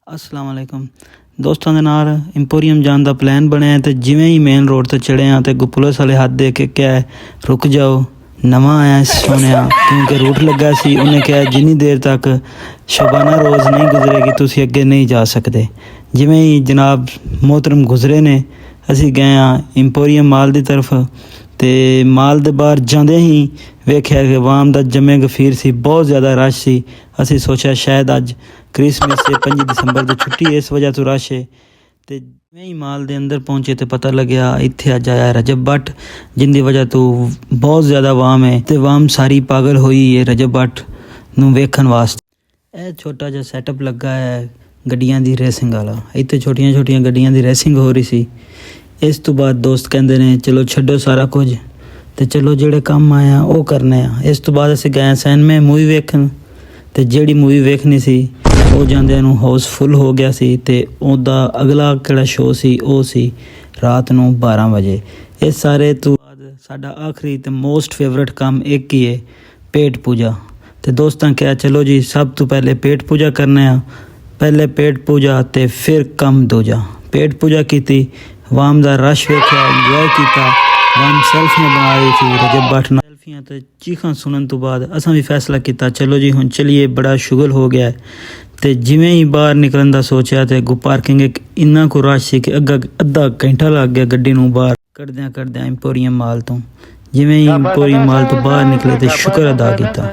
अस्सलाम वालेकुम दोस्तों के नाल इंपोरियम जाने का प्लान बनया तो जिवें ही मेन रोड तो चढ़े हाँ तो पुलिस वाले हाथ दे के क्या है रुक जाओ नवा आया सुने क्योंकि रूट लगा सी उन्हें कहा जिन्नी देर तक शबाना रोज़ नहीं गुजरेगी तुसी अगे नहीं जा सकते। जिवें ही जनाब मोहतरम गुजरे ने असी गए हाँ इंपोरियम माल की तरफ तो माल के बाहर जाते ही वेख्या कि वाम का जमे गफीर सी बहुत ज़्यादा रश सी। असी सोचा शायद अज क्रिसमस से 5 दिसंबर की छुट्टी इस वजह तो रश है। तो जिवें ही माल के अंदर पहुँचे तो पता लग्या इत्थे अज आया रजब भट्ट जिंदी वजह तो बहुत ज़्यादा वाम है तो वाम सारी पागल हुई है रजब भट्ट नूं वेखण वास्ते। यह छोटा जिहा सैटअप लगा है गड्डियां दी रेसिंग वाला, इत्थे छोटियां छोटियां गड्डियां दी रेसिंग हो रही सी। इस तो बाद दोस्त कहंदे ने चलो छड्डो सारा कुछ तो चलो जेड़े काम आया वो करने आ। इस तो बाद असीं गए सिनेमा मूवी वेखण तो जिहड़ी मूवी वेखनी सी वो जांदे नूं हाउस फुल हो गया सी ते ओदा अगला किहड़ा शो सी वो सी रात नूं 12 बजे। इस सारे तो बाद साडा आखिरी ते मोस्ट फेवरेट काम एक ही है पेट पूजा। तो दोस्तां कहा चलो जी सब तो पहले पेट पूजा करने आ, पहले पेट पूजा ते फिर कम दूजा। पेट पूजा की वाम दा रश वेख्या इंजॉय किया, वाम सेल्फियाँ बना रही थी रजब भट्ट नाल। सेल्फियाँ तो चीखां सुनन तो बाद असां भी फैसला किया चलो जी हुण चलिए बड़ा शुगर हो गया है। तो जिवें ही बाहर निकलन का सोचा तो अगों पार्किंग इन्ना को रश सी कि अद्धा घंटा लग गया गड्डी नूं बाहर कढ़द्या इंपोरियम माल तो। जिवें ही इंपोरियम माल तो बाहर निकले तो शुक्र अदा किया।